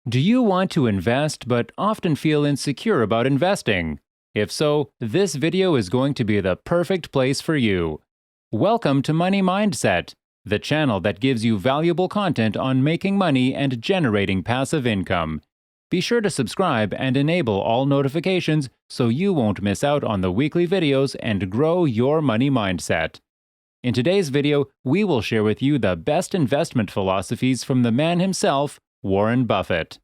Do you want to invest but often feel insecure about investing? If so, this video is going to be the perfect place for you. Welcome to Money Mindset, the channel that gives you valuable content on making money and generating passive income. Be sure to subscribe and enable all notifications so you won't miss out on the weekly videos and grow your money mindset. In today's video, we will share with you the best investment philosophies from the man himself, Warren Buffett.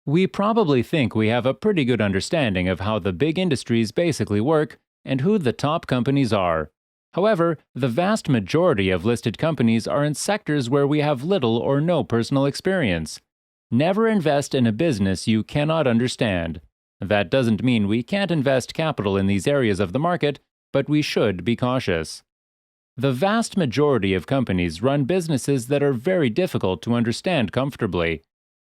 We probably think we have a pretty good understanding of how the big industries basically work and who the top companies are. However, the vast majority of listed companies are in sectors where we have little or no personal experience. Never invest in a business you cannot understand. That doesn't mean we can't invest capital in these areas of the market, but we should be cautious. The vast majority of companies run businesses that are very difficult to understand comfortably.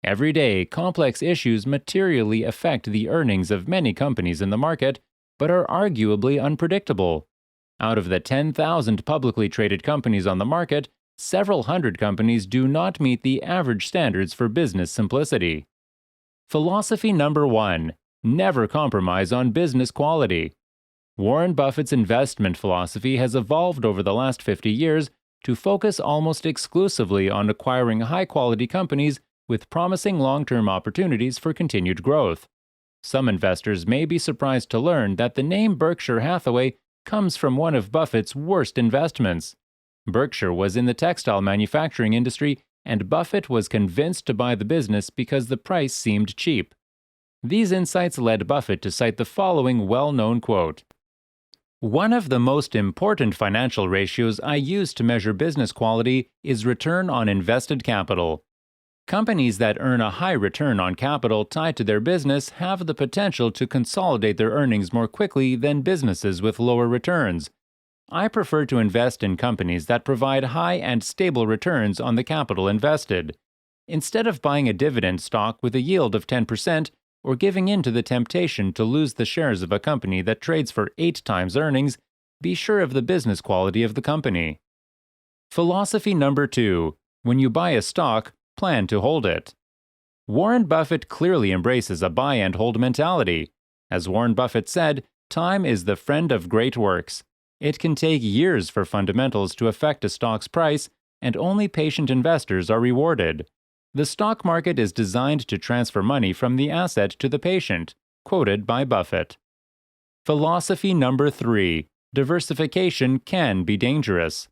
Every day, complex issues materially affect the earnings of many companies in the market, but are arguably unpredictable. Out of the 10,000 publicly traded companies on the market, several hundred companies do not meet the average standards for business simplicity. Philosophy number 1: never compromise on business quality. Warren Buffett's investment philosophy has evolved over the last 50 years to focus almost exclusively on acquiring high-quality companies with promising long-term opportunities for continued growth. Some investors may be surprised to learn that the name Berkshire Hathaway comes from one of Buffett's worst investments. Berkshire was in the textile manufacturing industry, and Buffett was convinced to buy the business because the price seemed cheap. These insights led Buffett to cite the following well-known quote: "One of the most important financial ratios I use to measure business quality is return on invested capital. Companies that earn a high return on capital tied to their business have the potential to consolidate their earnings more quickly than businesses with lower returns. I prefer to invest in companies that provide high and stable returns on the capital invested. Instead of buying a dividend stock with a yield of 10% or giving in to the temptation to lose the shares of a company that trades for 8 times earnings, be sure of the business quality of the company." Philosophy number 2: when you buy a stock, plan to hold it. Warren Buffett clearly embraces a buy and hold mentality. As Warren Buffett said, time is the friend of great works. It can take years for fundamentals to affect a stock's price, and only patient investors are rewarded. The stock market is designed to transfer money from the asset to the patient, quoted by Buffett. Philosophy number 3: diversification can be dangerous.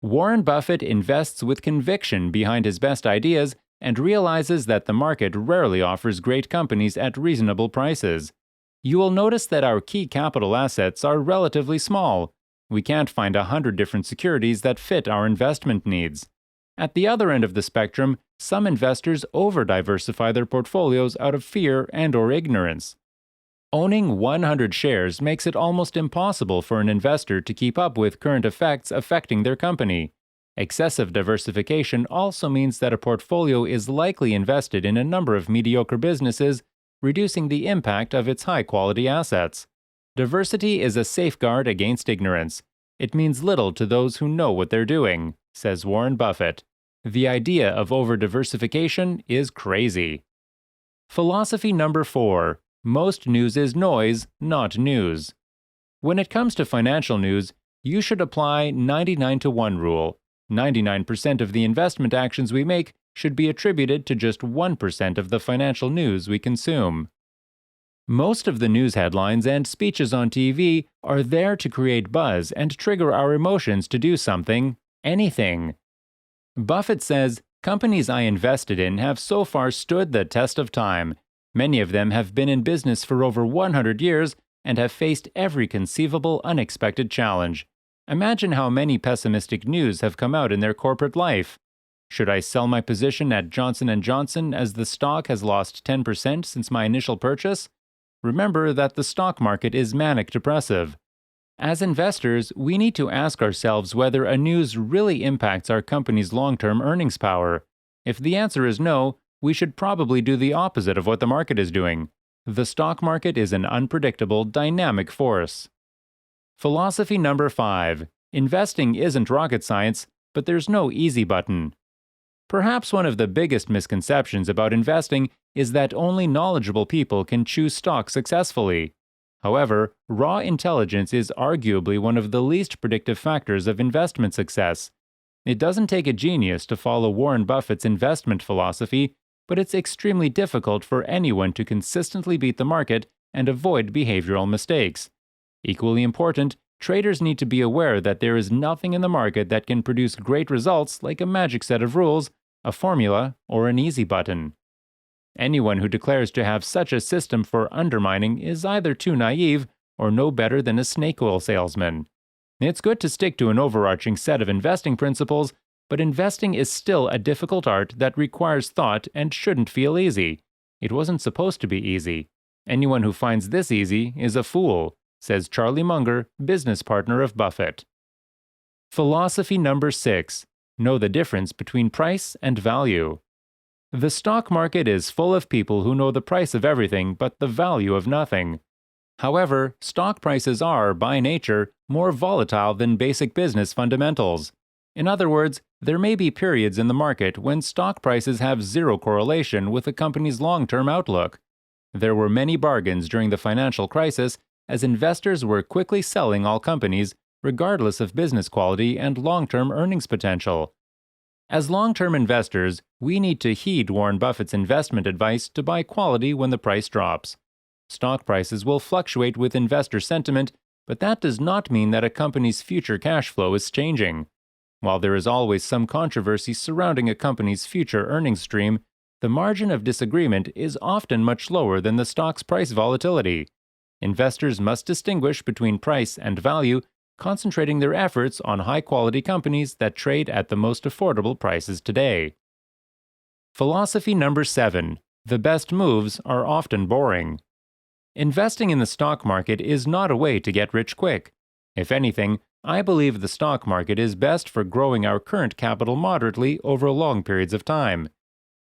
Warren Buffett invests with conviction behind his best ideas and realizes that the market rarely offers great companies at reasonable prices. You will notice that our key capital assets are relatively small. We can't find 100 different securities that fit our investment needs. At the other end of the spectrum, some investors over-diversify their portfolios out of fear and/or ignorance. Owning 100 shares makes it almost impossible for an investor to keep up with current effects affecting their company. Excessive diversification also means that a portfolio is likely invested in a number of mediocre businesses, reducing the impact of its high-quality assets. Diversity is a safeguard against ignorance. It means little to those who know what they're doing, says Warren Buffett. The idea of over-diversification is crazy. Philosophy number 4: most news is noise, not news. When it comes to financial news, you should apply 99-to-1 rule. 99% of the investment actions we make should be attributed to just 1% of the financial news we consume. Most of the news headlines and speeches on TV are there to create buzz and trigger our emotions to do something, anything. Buffett says, "Companies I invested in have so far stood the test of time. Many of them have been in business for over 100 years and have faced every conceivable unexpected challenge. Imagine how many pessimistic news have come out in their corporate life. Should I sell my position at Johnson & Johnson as the stock has lost 10% since my initial purchase? Remember that the stock market is manic depressive. As investors, we need to ask ourselves whether a news really impacts our company's long-term earnings power. If the answer is no, we should probably do the opposite of what the market is doing. The stock market is an unpredictable, dynamic force." Philosophy number 5: investing isn't rocket science, but there's no easy button. Perhaps one of the biggest misconceptions about investing is that only knowledgeable people can choose stocks successfully. However, raw intelligence is arguably one of the least predictive factors of investment success. It doesn't take a genius to follow Warren Buffett's investment philosophy, but it's extremely difficult for anyone to consistently beat the market and avoid behavioral mistakes. Equally important, traders need to be aware that there is nothing in the market that can produce great results like a magic set of rules, a formula, or an easy button. Anyone who declares to have such a system for undermining is either too naive or no better than a snake oil salesman. It's good to stick to an overarching set of investing principles, but investing is still a difficult art that requires thought and shouldn't feel easy. It wasn't supposed to be easy. Anyone who finds this easy is a fool, says Charlie Munger, business partner of Buffett. Philosophy number 6. Know the difference between price and value. The stock market is full of people who know the price of everything but the value of nothing. However, stock prices are, by nature, more volatile than basic business fundamentals. In other words, there may be periods in the market when stock prices have zero correlation with a company's long-term outlook. There were many bargains during the financial crisis as investors were quickly selling all companies, regardless of business quality and long-term earnings potential. As long-term investors, we need to heed Warren Buffett's investment advice to buy quality when the price drops. Stock prices will fluctuate with investor sentiment, but that does not mean that a company's future cash flow is changing. While there is always some controversy surrounding a company's future earnings stream, the margin of disagreement is often much lower than the stock's price volatility. Investors must distinguish between price and value, concentrating their efforts on high-quality companies that trade at the most affordable prices today. Philosophy number 7. The best moves are often boring. Investing in the stock market is not a way to get rich quick. If anything, I believe the stock market is best for growing our current capital moderately over long periods of time.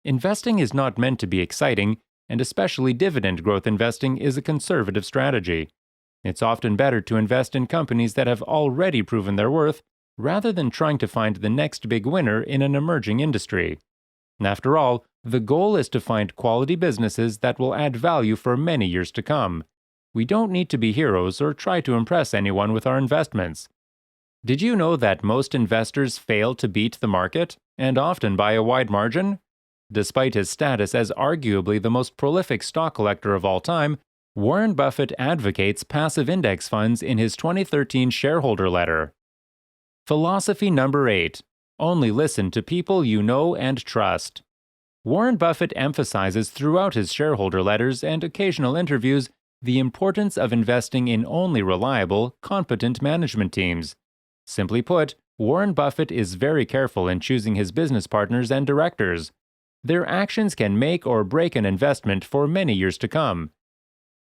Investing is not meant to be exciting, and especially dividend growth investing is a conservative strategy. It's often better to invest in companies that have already proven their worth, rather than trying to find the next big winner in an emerging industry. After all, the goal is to find quality businesses that will add value for many years to come. We don't need to be heroes or try to impress anyone with our investments. Did you know that most investors fail to beat the market, and often by a wide margin? Despite his status as arguably the most prolific stock collector of all time, Warren Buffett advocates passive index funds in his 2013 shareholder letter. Philosophy number 8. Only listen to people you know and trust. Warren Buffett emphasizes throughout his shareholder letters and occasional interviews the importance of investing in only reliable, competent management teams. Simply put, Warren Buffett is very careful in choosing his business partners and directors. Their actions can make or break an investment for many years to come.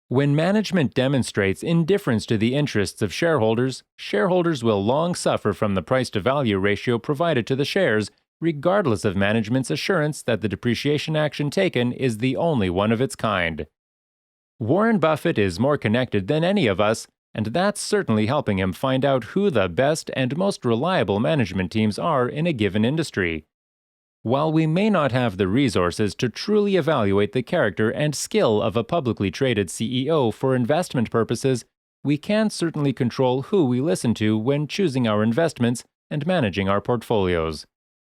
When management demonstrates indifference to the interests of shareholders, shareholders will long suffer from the price-to-value ratio provided to the shares, regardless of management's assurance that the depreciation action taken is the only one of its kind. Warren Buffett is more connected than any of us, and that's certainly helping him find out who the best and most reliable management teams are in a given industry. While we may not have the resources to truly evaluate the character and skill of a publicly traded CEO for investment purposes, we can certainly control who we listen to when choosing our investments and managing our portfolios.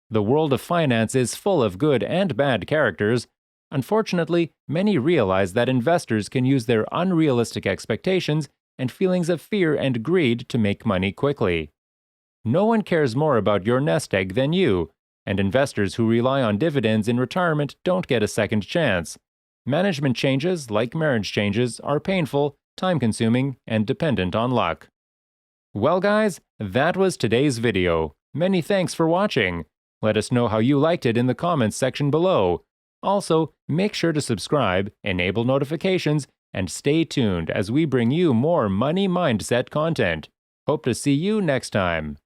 The world of finance is full of good and bad characters. Unfortunately, many realize that investors can use their unrealistic expectations and feelings of fear and greed to make money quickly. No one cares more about your nest egg than you, and investors who rely on dividends in retirement don't get a second chance. Management changes, like marriage changes, are painful, time-consuming, and dependent on luck. Well guys, that was today's video. Many thanks for watching. Let us know how you liked it in the comments section below. Also, make sure to subscribe, enable notifications, and stay tuned as we bring you more money mindset content. Hope to see you next time.